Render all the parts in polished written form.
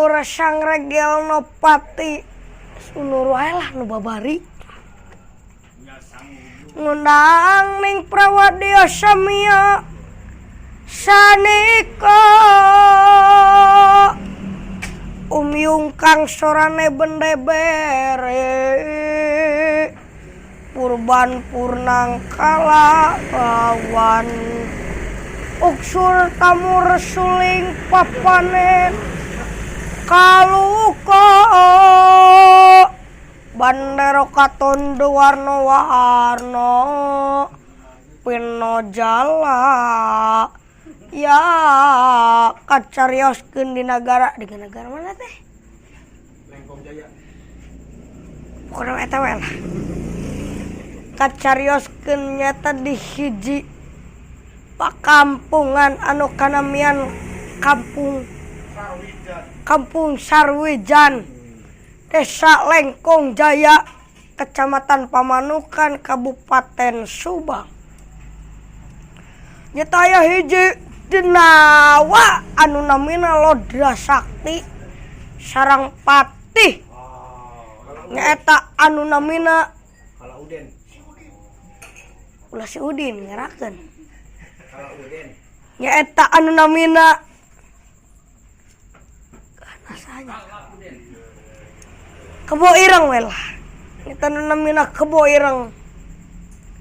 saur sang regel nopati sunur wae lah nu babari ngundang ning prawadya samia sanika umyung kang sorane bendebere purban purnang kala lawan uksul tamu resuling papanen kaluka bandero katondo warna-warna pino jala ya kacarioskeun di negara mana teh Lengkong Jaya pokoknya eta we lah kacarioskeun nyata di hiji pakampungan anu kanamian kampung Sarwijan Desa Lengkong Jaya Kecamatan Pamanukan Kabupaten Subang nyata aya hiji denawa anu namina Lodra Sakti sareng patih nyaeta anu namina Kalauden ulah si Udin ngerakeun nyaeta anu namina nasanya Kebo Ireng we lah nyaeta anu namina Kebo Ireng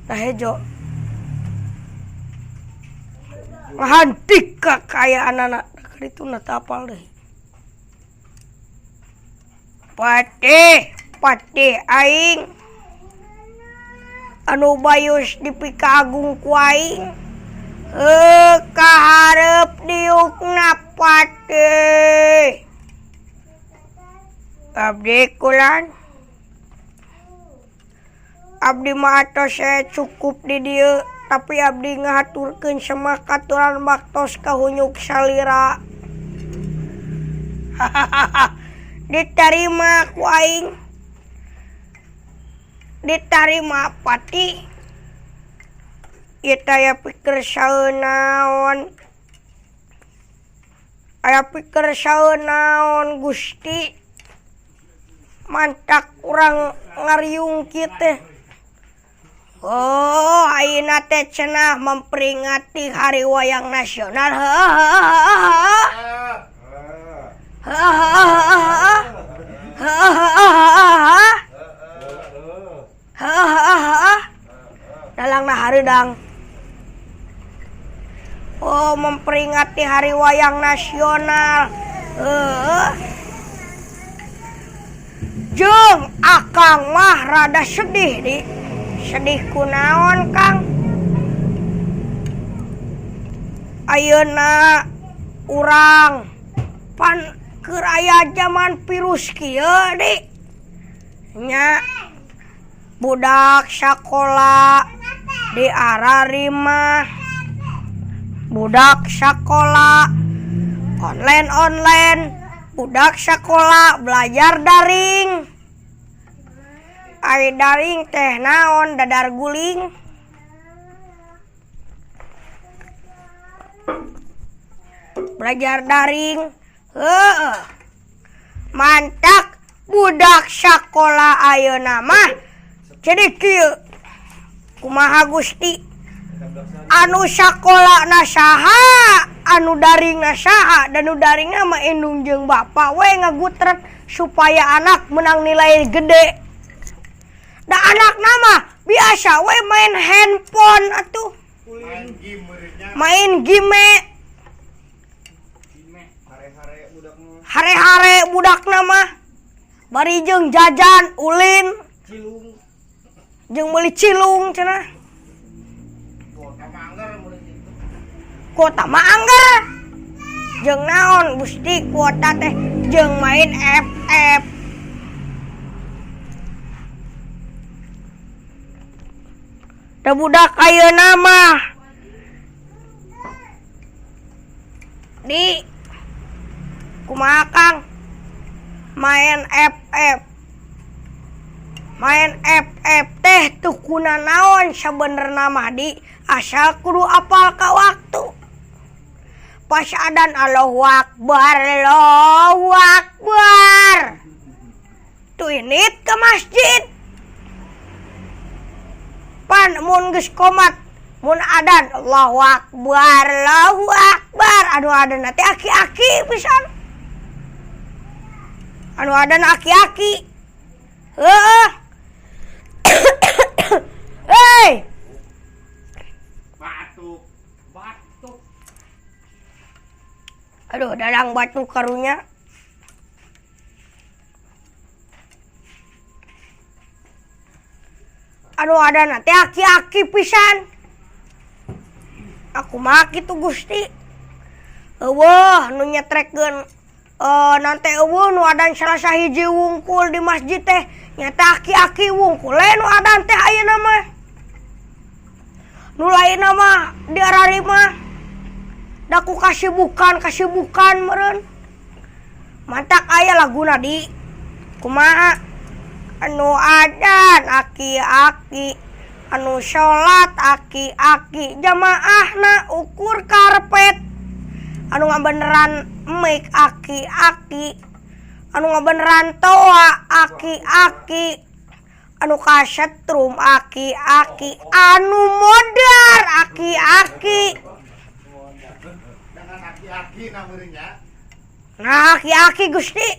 tah hejo ngahantik kakayaan anak itu nata apal deh pati aing anu bayus dipika agung ku aing kaharep diukna pati abdi kulan abdi mah atos cukup di dieu tapi abdi ngahaturkeun sama katuran baktos kahunyuk salira diterima ku aing diterima pati ieu aya pikir saeunaon aya pikir saeunaon Gusti mantak urang ngariung kieu teh. Oh, ayeuna teh cenah memperingati Hari Wayang Nasional. Dalangna hareudang. Oh, memperingati Hari Wayang Nasional. Jeung akang mah rada sedih di. Sedih kunaon Kang ayeuna urang pan keur aya zaman virus kieu di nya budak sakola diarari mah budak sakola online budak sakola belajar daring ai daring teh naon dadar guling belajar daring mantak budak sakola ayeuna mah jadi kieu kumaha Gusti anu sakola na saha anu daring na saha dan nu daring mah indung jeung bapa we ngagutret supaya anak menang nilai gede. Da anak nama biasa we main handphone atuh. Main game. Hare-hare budak nama. Bari jeung jajan ulin. Cilung. Jeung meuli cilung cenah. Kuota mah anggar. Jeung naon Gusti kuota teh jeung main FF. Da budak ayeuna mah di kumaha Kang main FF teh tuh kuna naon sabenerna mah di asal kudu apal ka waktu pas adan Allahu Akbar ke masjid. Pan mun geus qomat, mun adan Allahu Akbar, Allahu Akbar. Anu adan teh aki-aki pisan. Anu adan aki-aki. Heuh. Hei. Batuk. Aduh, dadang batuk karunya. Anu ada nanti aki-aki pisan. Aku mah kitu Gusti. Eueuh nu nyetrekkeun nanti eueuh nu adan salah sahiji wungkul di masjid teh nyata aki-aki wungkul nu adan teh ayeuna mah. Nu lainna mah diarari mah daku kasibukan meureun. Mantak aya laguna di kumaha anu adan aki-aki, anu sholat aki-aki, jamaahna ukur karpet, anu ngabeneran mic aki-aki, anu ngabeneran toa aki-aki, anu kasetrum aki-aki, anu modar aki-aki. Dengan aki-aki namanya. Nah aki-aki Gusti.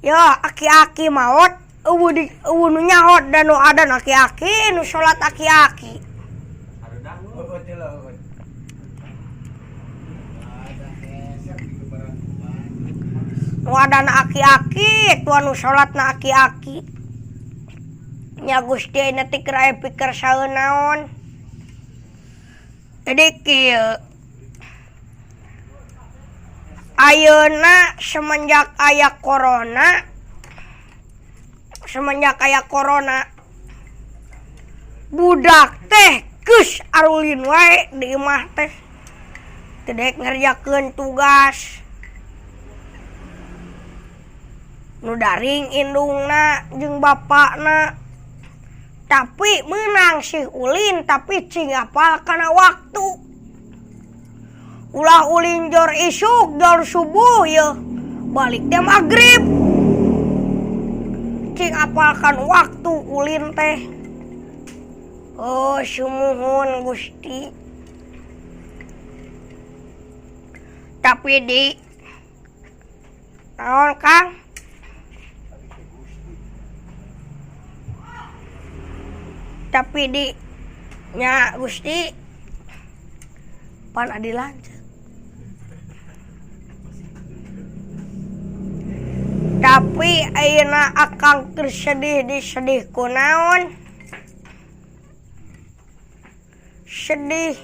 Ya aki-aki maot. Eueuh nu nyaot dan nu adan aki-aki, nu salat aki-aki. Nu adan aki-aki, tu anu salatna aki-aki. Nya Gusti ayeuna teh keur aya pikir saeun naon. Jadi kieu. Ayeuna semenjak aya corona budak teh geus arulin wae di imah teh teu daek ngerjakeun tugas nu daring indungna jeung bapakna tapi meunang si ulin tapi cing apal kana waktu ulah ulin jor isuk jor subuh ya balik teh maghrib cing apalkan waktu ulin teh. Oh sumuhun Gusti. Tapi di naon Kang? Tapi di nya Gusti pan adi lanceuk. Tapi ayeuna akang keur sedih disedih kunaon? Sedih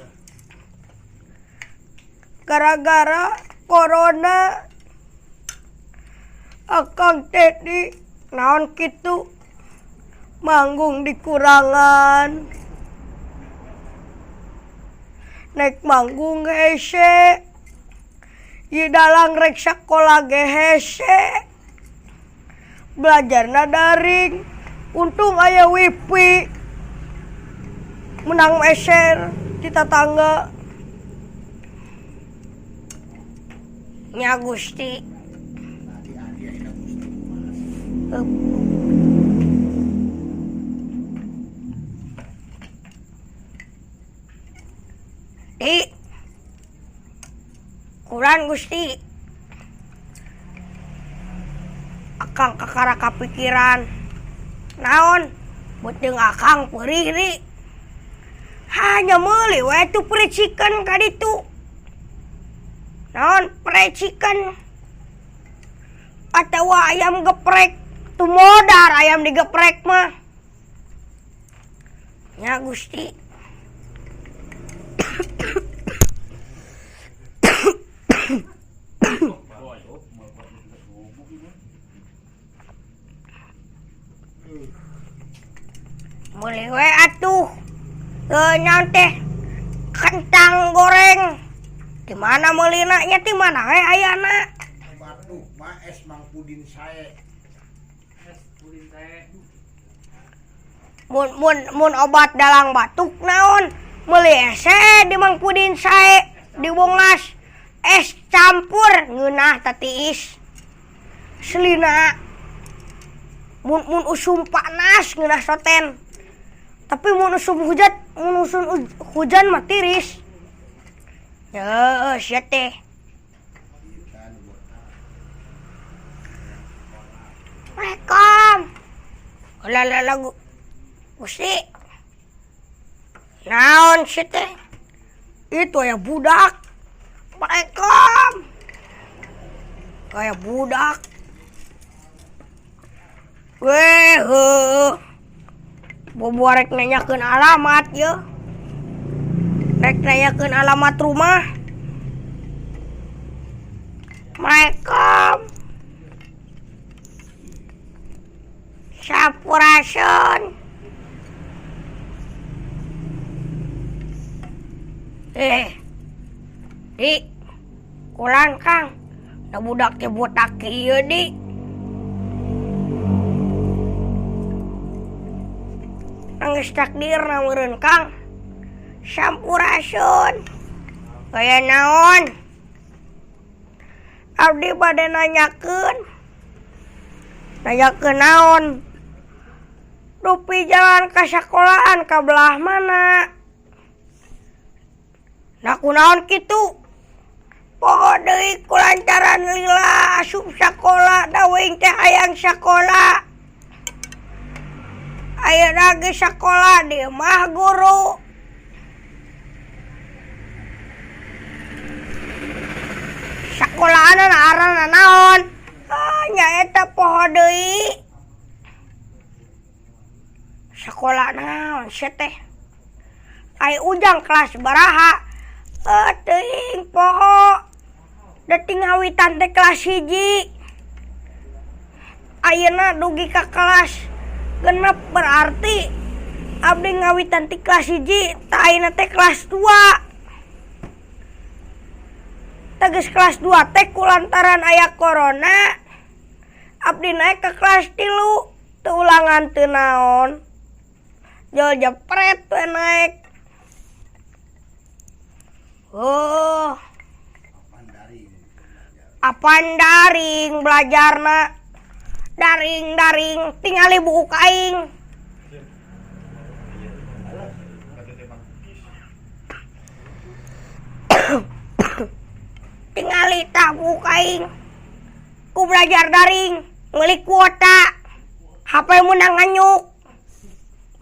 gara-gara corona. Akang teh di naon kitu manggung di kurangan. Naik manggung hese. Ieu dalang rek sakola ge hese. Belajarna daring, untung aya wifi, menang meser di tetangga. Nya Gusti. Di kurang Gusti. Akang kakara kapikiran naon beuteung akang perih ri hanya meuli we tu pericikan ka ditu naon pericikan atawa ayam geprek tu modar ayam digeprek mah nya Gusti. Boleh we atuh. Naon teh? Kentang goreng. Di mana meulina nya ti mana we ayana? Batuk mah es Mang Pudin sae. Es Pudin teh. Mun obat dalang batuk naon? Meuli ese di Mang Pudin sae dibongas es campur ngeunah tatiis. Selina mun usum panas ngeunah soten. Tapi mun usum hujan mah tiris. Ya, sia teh. Assalamualaikum. Lagu Gusti. Naon sia teh? Itu ya budak. Assalamualaikum. Kayak budak. Weh, bobo rek nanyakeun alamat ya. Rek nanyakeun alamat rumah. Assalamualaikum. Sampurasun. Di, ulang Kang. Da budak teh botak ieu di. Nangis takdir na meureun Kang. Sampurasun. Kaya naon? Abdi bade nanyakeun. Nanyakeun naon? Dupi jalan ka sakolahan ka belah mana? Nah kunaon kitu? Poho deui kulantaran lila asup sakola da weuing teh hayang sakola. Ayeuna ge sakola di mah guru. Sakolahan aranna naon? Nyaeta poho deui. Sakola naon sia teh? Ai ujang kelas baraha? Teuing poho. Da tinggawitan teh kelas 1. Ayeuna dugi ka kelas 6 berarti abdi ngawitan ti kelas 1, ta ayeuna teh kelas 2. Teges kelas 2 teh kulantaran aya corona. Abdi naik ke kelas 3, teu ulangan teu naon. Jol jepret we naik. Oh. Apaan daring belajarna? Daring tingali buku kaing. Tingali tak buku kaing. Ku belajar daring, ngeuli kuota. HP mu nanganyuk.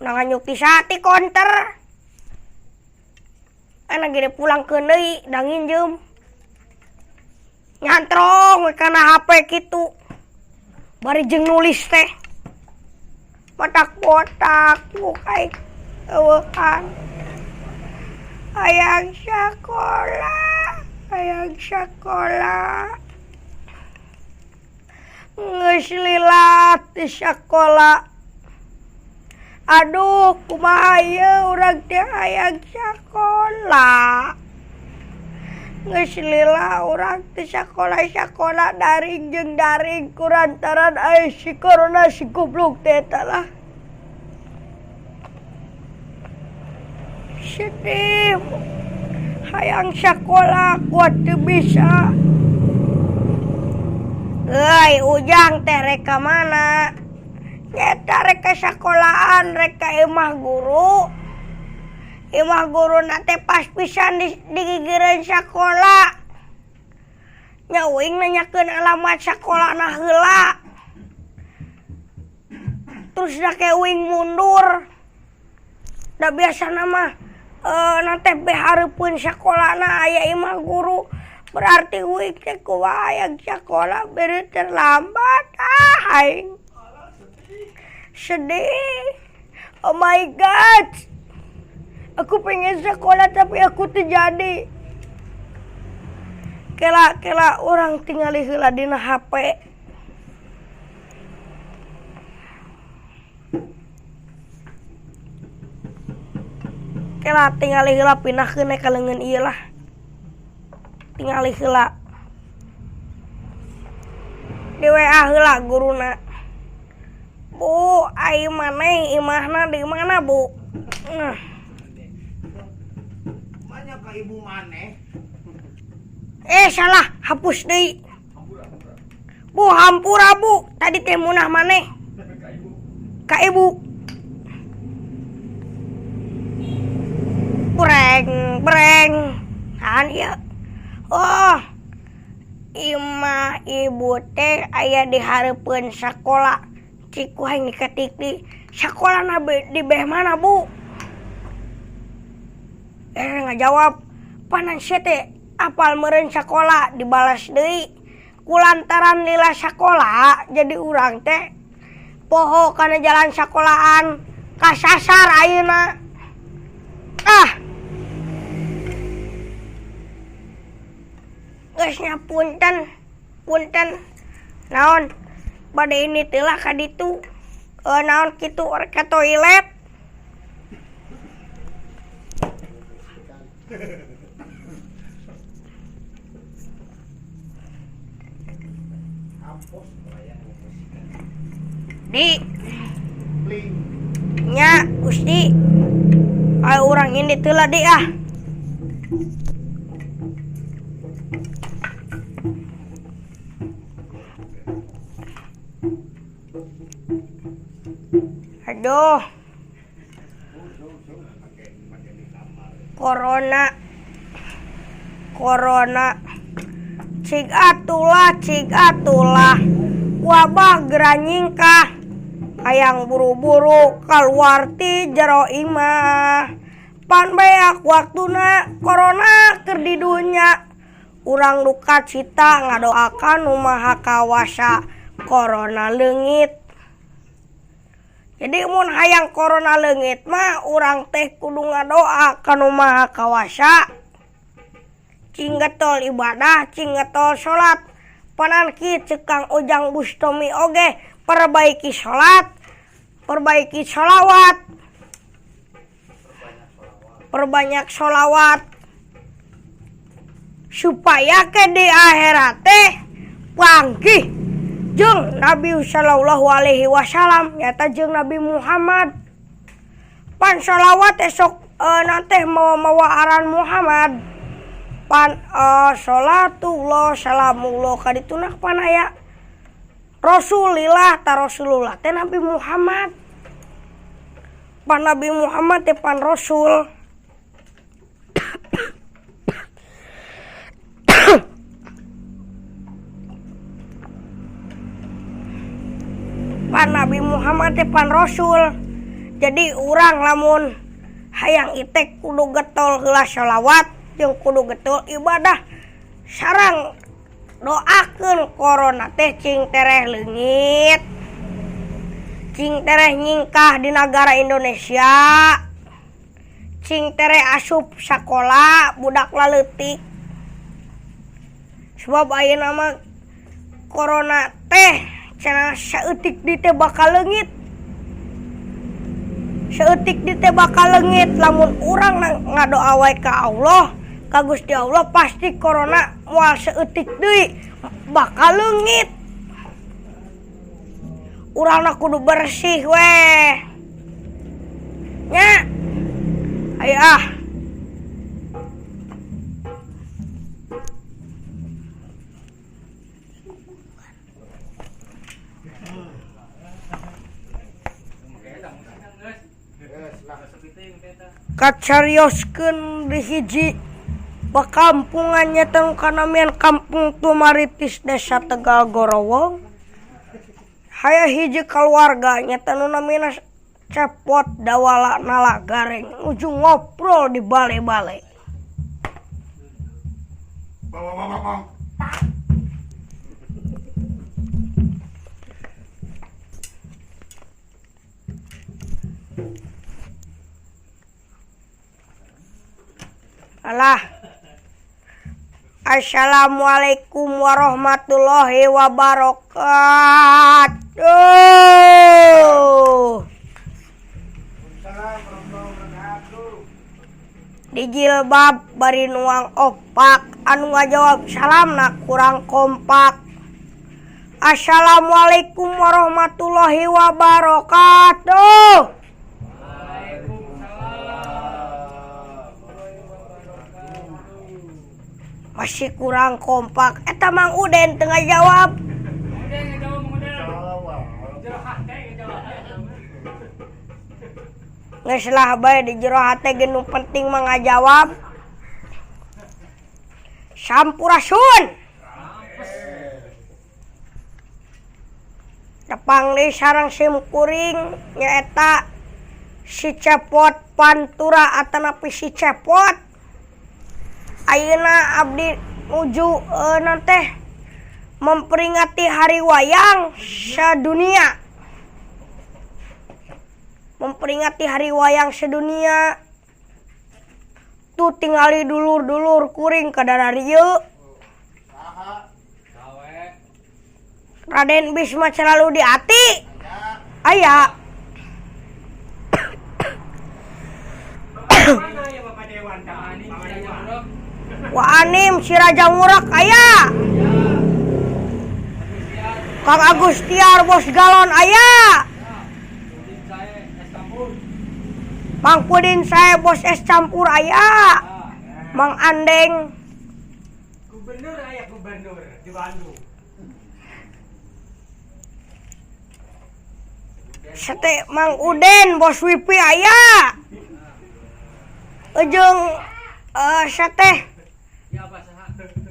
Nanganyuk ti sati konter. Anak gede pulang ke deui da nginjem. Nyantrong we kana HP kitu. Bari jeung nulis teh. Botak-botak bukai eueuhan. Hayang sakola. Geus lila ti sakola. Aduh, kumaha ieu urang teh hayang sakola. Geus lila urang teh sakola daring jeung daring kurantaran aya si corona si goblok teh eta lah. Sedih. Hayang sakola kuat teu bisa. Euy, ujang teh rek ka mana? Nyata rek ka sakolahan, rek ka imah guru. Imah guru nate pas pisan digigireun sakola. Nya uing nanyakeun alamat sakolana heula. Terus da ke uing mundur. Da biasana mah nate behareupeun sakolana aya imah guru. Berarti uing teh kumaha hayang sakola bere terlambat. Aing sedih. Oh my god. Aku pengen sekolah tapi aku teu jadi. Kela orang tingali heula dina HP. Kela tingali heula pindahkeun ka leungeun ieu lah. Tingali heula. Di WA heula guruna. Bu, ai maneh imahna di mana, Bu? Nah. Ka ibu maneh. Salah, hapus deui. Bu, hampura Bu. Tadi teh munah maneh. ka ibu. Breng han ieu. Oh, imah ibu teh aya di hareupeun sakola. Ciku hayang diketik di sakolana di beh mana, Bu? Ngajawab, panan sia teh apal meureun sakola, dibalas deui. Kulantaran lila sakola jadi urang teh poho kana jalan sakolahan kasasar ayeuna. Geus punten. Naon? Bade ini teulah ka ditu. Naon kitu ka toilet. Di nya Gusti urang ini teulah di aduh corona cig atulah wabah geranyingkah hayang buru-buru keluar ti jero imah pan beak waktuna corona keur di dunya urang duka cita ngadoakan nu maha kawasa corona leungit. Jadi mun hayang corona leungit mah urang teh kudu ngadoa ka nu maha kawasa cing getol ibadah cing getol salat panan kieu ceuk Kang Ujang Bustomi oge perbaiki salat perbaiki sholawat perbanyak sholawat supaya ke di akhirat teh panggih jeung Nabi sallallahu alaihi wasallam nyata jeung Nabi Muhammad pan sholawat esok nanti mawa aran Muhammad pan sholatullah salamullah kadituna pan aya Rasulillah ta Rasulullah teh Nabi Muhammad pan Nabi Muhammad teh pan Rasul. Pan Nabi Muhammad teh pan Rasul. Jadi urang lamun hayang itek kudu getol heula sholawat jeung kudu getol ibadah sareng doakeun corona teh cing tereh leungit cing tereh nyingkah di negara Indonesia cing tereh asup sakola budak laleutik sebab ayeuna mah corona teh cenah saeutik di teh bakal leungit saeutik di teh bakal leungit lamun urang ngadoa wae ka Allah ka Gusti Allah pasti corona moal saeutik deui bakal leungit. Urangna kudu bersih weh. Nya. Aya kacarioskeun di hiji pakampungannya teng kanamian kampung Tumaritis Desa Tegal Gorowong haya hiji keluarga nyata nu namina Cepot Dawala Nalagareng ujung ngobrol di bale-bale. Alah. Assalamualaikum warahmatullahi wabarakatuh. Di jilbab bari nuang opak anu ngajawab salamna kurang kompak. Assalamualaikum warahmatullahi wabarakatuh. Masih kurang kompak. Eta Mang Uden tengah jawab. Geus lah bae di jero hate ge nu penting mah ngajawab. Sampurasun. Tepang deui sareng sim kuring nyaeta si Cepot Pantura atanapi si Cepot. Ayeuna abdi nuju teh memperingati hari wayang sedunia. Memperingati hari wayang sedunia. Tuh tingali dulur-dulur kuring ka dararieu. Raden Bisma selalu di hati. Aya. Wa Anim si Raja Murak aya. Kang Agustiar Bos Galon aya. Mang Pudin saya Bos es campur aya. Mang Andeng Gubernur aya gubernur di Bandung. Sate Mang Uden Bos Wipi aya. Ujung sate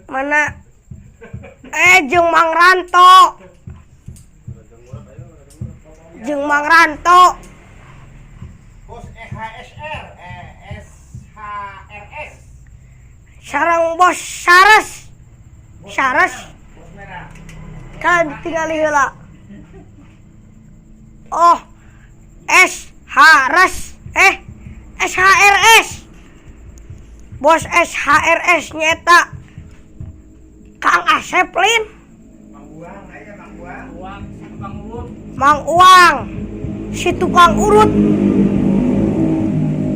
mana jeung Mang Ranto. Jeung Mang Ranto. Bos EHSR, SHRS. Sareng Bos Sares. Sares. Bos merah. Kan tinggali heula. Oh. SHRS. SHRS. Bos SHRS nyeta Kang Asep Lin. Mang Uang aya Mang Uang. Uang si tukang urut. Mang Uang si tukang urut.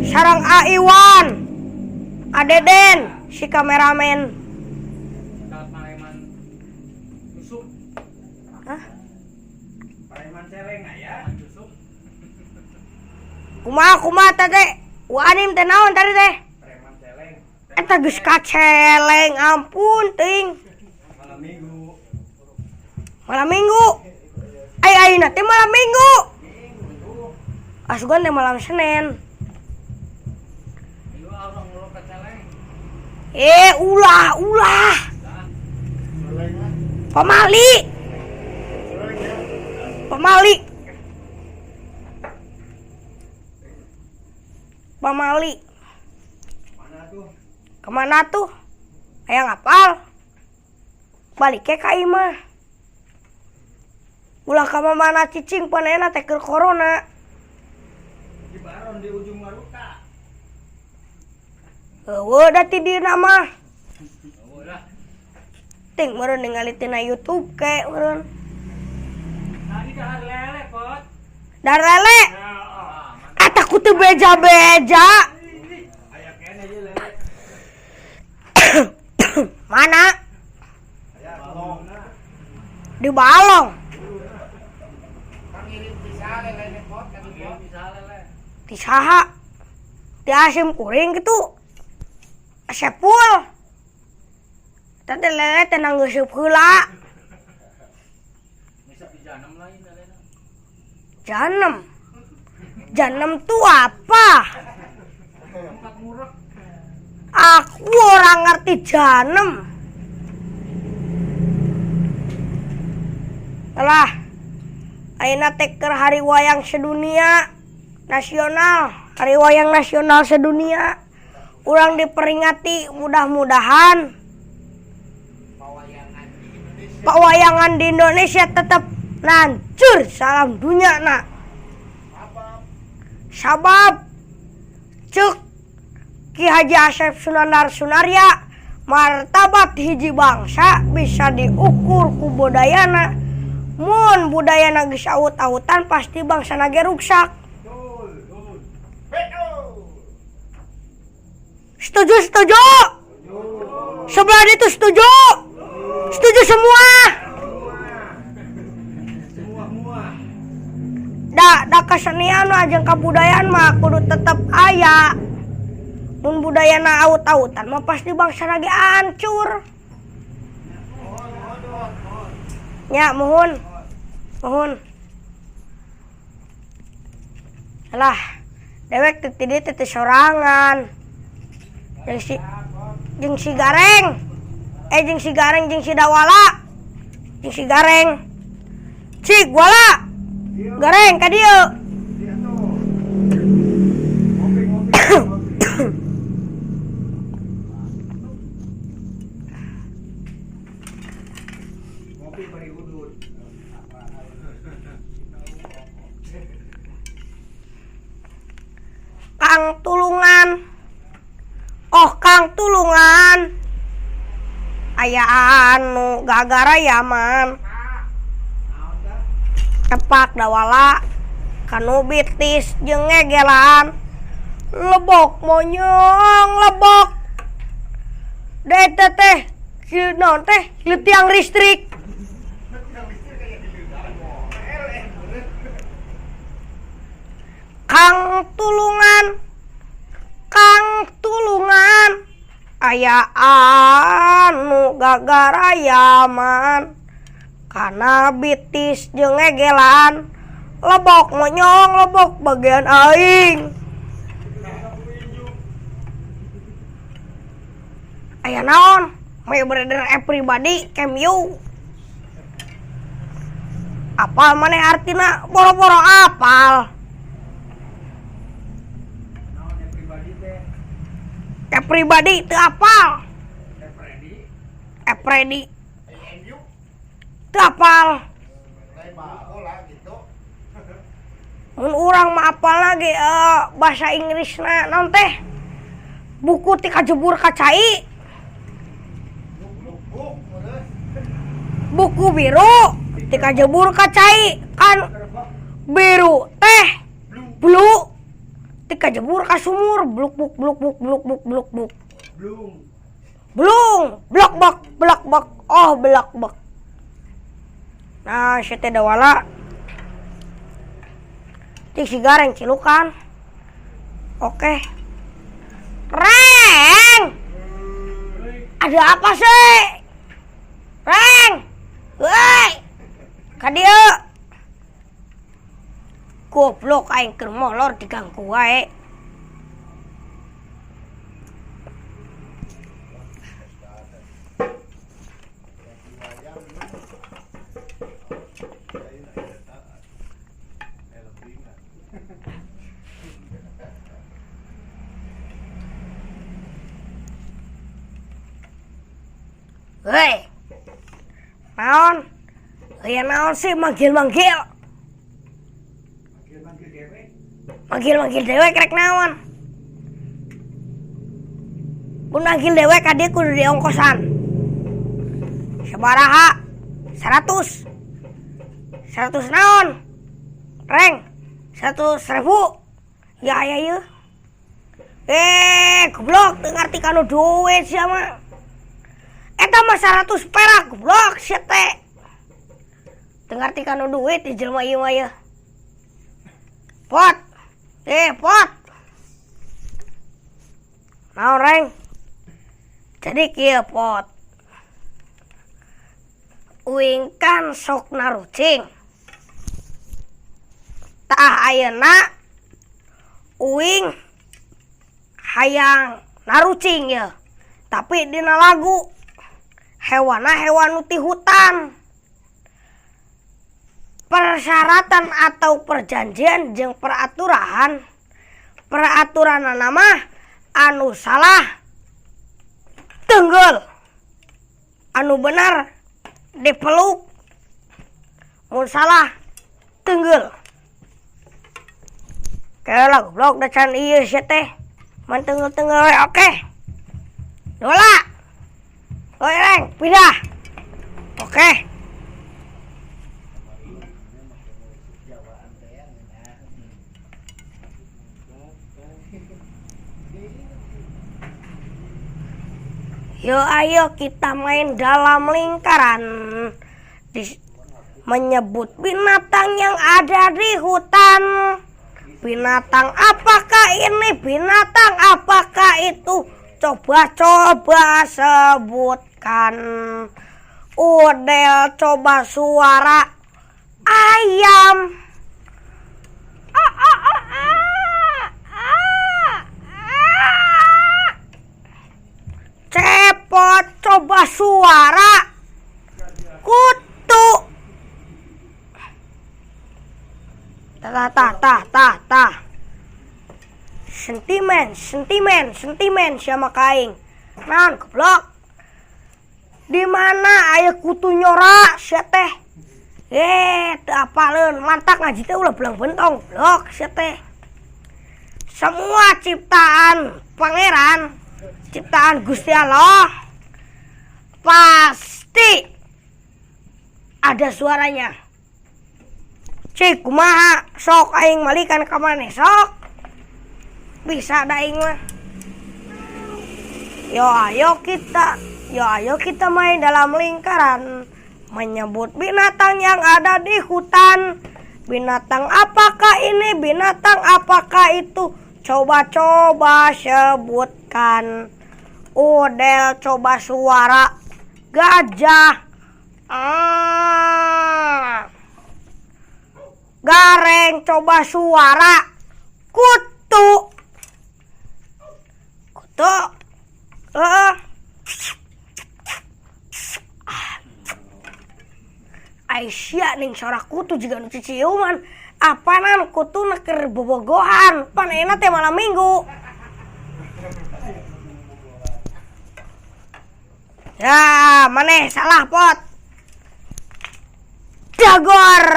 Sarang A Iwan. Adeden si kameramen. Kalau Pareman Yusuf. Hah? Pareman Celeng aya Yusuf. Kumaha teh? Anim teh naon tadi teh? Pareman Celeng. Eta geus kaceleng ampun teuing. Malam Minggu. Malam Minggu. Ayeuna teh malam Minggu. Asugan teh malam Senin. Minggu orang nguluk ke Celeng. Ulah. Pamali. Mana tuh? Kemana tuh? Aya ngapal. Balik ke ka imah. Ulah ka mana cicing panena teh keur corona. Di Baron di ujung Maruta. Eueuh da ti dina mah. Oh lah. Ting meureun ningali tina YouTube ke meureun. Tadi dahar lele, Pot. Dar lele. Ya, Eta kudu beja-beja. aya kene ieu lele. Mana? Aya balong. Di balong. Pangirim pisah lele pot kan Ieu bisa lele. Ti saha? Ti asim kuring gitu. Sepul. Tadi lele teh nanggeuseup heula. Bisa dijanem lain lele. Janem tuh apa? Tempat murah. Aku orang ngerti janem. Alah, ayeuna teh keur hari wayang sedunia nasional, hari wayang nasional sedunia. Urang diperingati mudah-mudahan pawayangan di Indonesia tetap lancur salam dunya nak. Sabab cek Ki Haji Asep Sunandar Sunarya martabat hiji bangsa bisa diukur ku budayana. Mun budayana geus awut-awutan pasti bangsana ge ruksak. Setuju? Sebelah itu setuju? Setuju semua? Da kesenian mah jeung kabudayaan mah kudu tetep aya. Mun budayana awut-awutan mah pasti bangsana ge hancur. Ya, mohon. Alah, Dewek titi sorangan. Jeung si Gareng. Jeung si Gareng jeung si Dawala. Jeung si Gareng. Cik wala. Gareng ka dieu. Ngopi bari udut. Kang Tulungan. Oh Kang Tulungan. Aya anu gagara yaman. Tepak Dawala kanu bitis jeung ngegelan. Lebok monyong lebok. Teh kieu naon teh? Kieu tiang listrik. Kang Tulungan. Kang Tulungan. Aya anu gagara yaman. Kana bitis jeung ngegelan. Lebok monyong lebok bagian aing. Aya naon? May beredar everybody cameo. Apal maneh artina? Boro-boro apal. Naon pribadi teh? Everybody teu apal. Everybody MU teu apal. lain bola gitu. Mun urang mah apalna ge bahasa Inggrisna naon teh? Buku ti kajebur ka cai. Buku biru ti kajebur ka cai. Kan biru teh blue ti kajebur ka sumur. Bluk buk bluk buk bluk buk bluk buk. Blung blok bak blak bak. Oh blak bak. Nah, si teh Dawala cik si Gareng cilukan. Oke. Reng! Ada apa sih? Reng! Woi! Ka dieu. Goblok aing keur molor diganggu wae. Hei, naon? Aya naon sih manggil-manggil? Manggil dewek rek naon? Mun manggil dewek ka dieu kudu diongkosan. Sabaraha? 100. 100 naon? Reng, 100.000. Ya aya ieu. Goblok teu ngarti kanu duit sia mah. Eta mah 100 perak goblok sia teh. Teu ngarti kanu duit di jelema ieu mah ye. Pot. Pot. Naon Reng? Jadi kieu pot. Uing kan sok narucing. Tah ayeuna uing hayang narucing ya. Tapi dina lagu hewana hewan nu ti hutan. Persyaratan atau perjanjian jeung peraturanna mah anu salah teunggel, anu benar dipeluk, mun salah teunggel. Kayak goblok da can ieu sia teh. Man teunggel-teunggel we oke. Dola. Oi Reng, pindah. Oke. Yo ayo kita main dalam lingkaran. Menyebut binatang yang ada di hutan. Binatang apakah ini? Binatang apakah itu? Coba sebutkan. Udel coba suara ayam. cepot coba suara kutu. Tah. Sentimen sama kaing. Naon goblok? Di mana aya kutu nyora sia teh? Teu apaleun, mantak ngaji teh ulah belang bentong, blok sia teh. Semua ciptaan pangeran, ciptaan Gusti Allah pasti ada suaranya. Cik kumaha sok aing malikan ka maneh sok. Bisa da aing mah. Yo ayo kita main dalam lingkaran menyebut binatang yang ada di hutan. Binatang apakah ini? Binatang apakah itu? Coba sebutkan. Udel coba suara. Gajah. Gareng coba suara. Kutu. Aisyah ning suara kutu juga nu ciciuman. Apanan kutu keur bobogohan. Panena teh malam minggu. Ya, maneh salah pot. Dagor.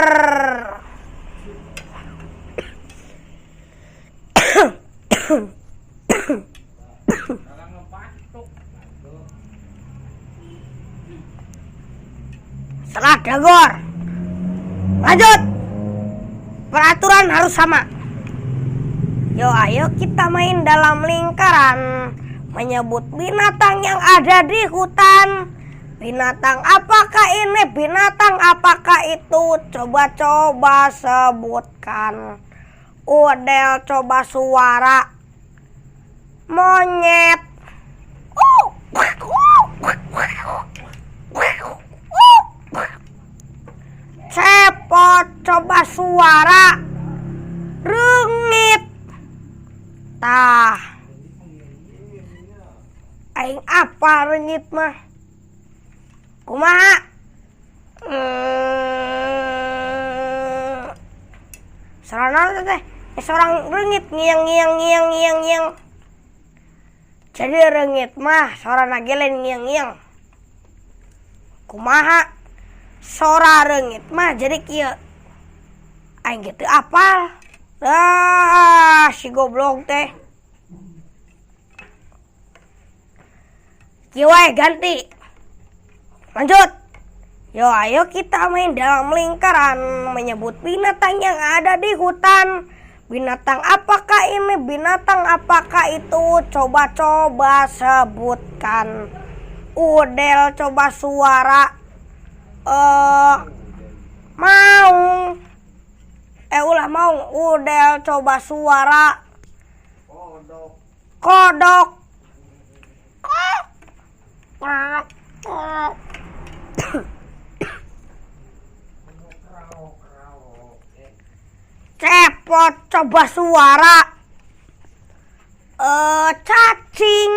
Salah dagor. Lanjut. Peraturan harus sama. Yo ayo kita main dalam lingkaran menyebut binatang yang ada di hutan. Binatang apakah ini? Binatang apakah itu? Coba sebutkan. Udel coba suara. Monyet. Cepot coba suara. Rengit. Tah. Aing apa rengit mah? Kumaha? Sarana teh seorang rengit ngiang. Jadi rengit mah sorana gelen ngiang. Kumaha? Sora rengit mah jadi kieu. Aing gitu apal. Si goblok teh. Kieu wae ganti. Lanjut. Yo ayo kita main dalam lingkaran menyebut binatang yang ada di hutan. Binatang apakah ini? Binatang apakah itu? Coba sebutkan. Udel coba suara. Maung. Udel coba suara. Kodok. Cepot coba suara. Cacing.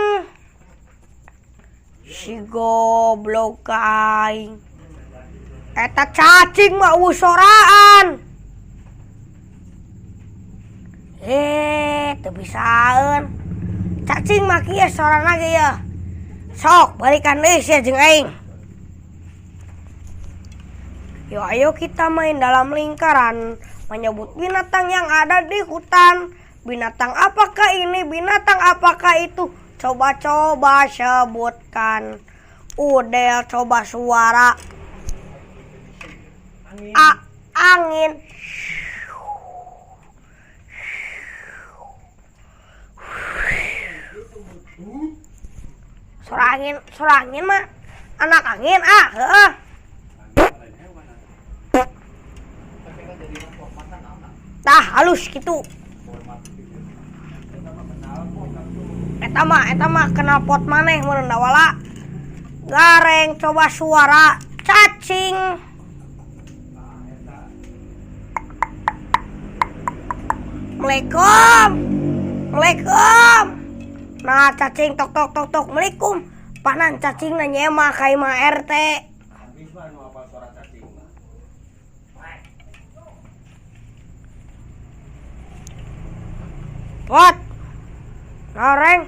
Si goblok aing. Eta cacing mah usoraan. Teu bisaeun. Cacing mah kieu sorana ge ya. Sok balikan deui sia jeung aing. Yo ayo kita main dalam lingkaran menyebut binatang yang ada di hutan. Binatang apakah ini? Binatang apakah itu? Coba sebutkan. Udel coba suara. Angin. Suara angin mah anak angin heeh. Tah halus gitu. Eta mah knalpot maneh mun wala. Gareng coba suara. Cacing. Assalamualaikum. Nah cacing tok. Assalamualaikum. panan cacing na nyema kai ma RT. Habis mah nu apa suara cacing mah. Pot. Goreng.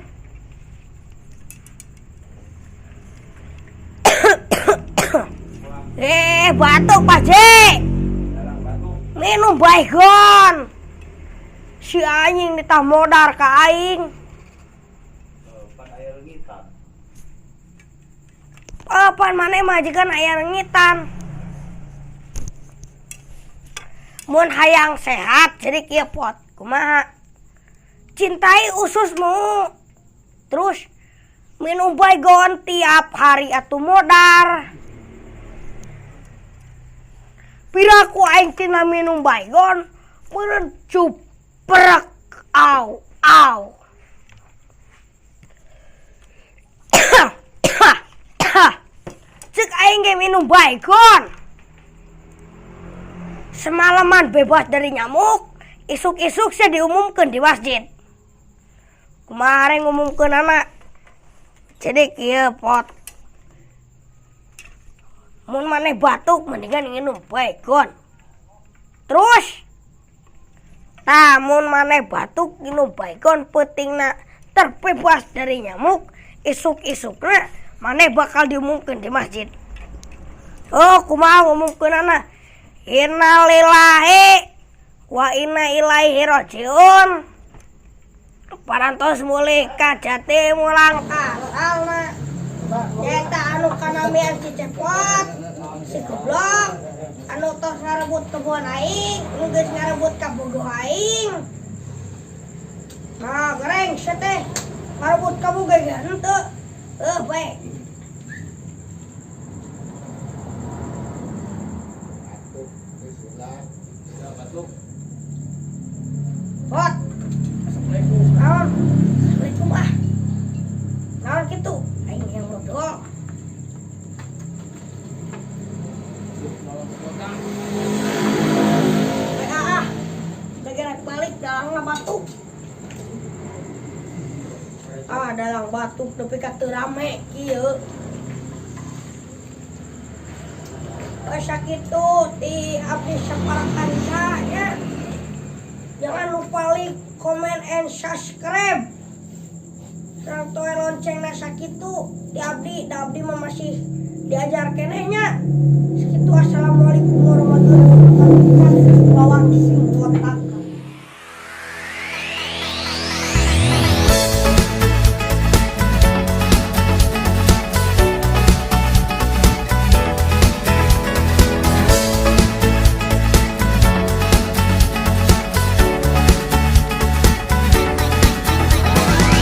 Batuk Pak J. Dalam batuk. Minum baygon. Si anjing ditah modar ka aing. Pan air ngitan. Pan maneh majikan aya rengitan. Mun hayang sehat jadi kieu Pot. Kumaha? Cintai ususmu. Terus minum baygon tiap hari atuh modar. Piraku aing tina minum baygon meureun cuprak au. Cek aing ge minum baygon. Semalaman bebas dari nyamuk, isuk-isuk saya diumumkeun di masjid. Kemarin ngumumkeun anak. Jadi kieu Pot. Mun maneh batuk mendingan minum baygon. Terus mun maneh batuk minum baygon pentingna terbebas dari nyamuk, isuk-isukna maneh bakal diumumkeun di masjid. Oh, kumaha ngumumkeunana? Innalillahi wa inna ilaihi rajiun. Parantos mulih ka jati mulang alna. Eta anu kanamian cicepot, si goblok, anu tos ngarebut kebun aing, nu geus ngarebut ka bogoh aing. Nah, goreng teh ngarebut ka bogoh ge henteu. Bae. Batuk, bismillah. Batuk. Pot. Assalamualaikum. Naon? Assalamualaikum ah. Naon kitu? Aing yang modal. Balik dalang batuk. Dalang batuk tapi kata rame kieu. Sakitu ti abdi saparakan ya. Jangan lupa like, comment, and subscribe. Sareng toe loncengna sakitu ti abdi, da abdi mah masih diajar kenehnya. Sakitu assalamualaikum warahmatullahi wabarakatuh. Bawang sing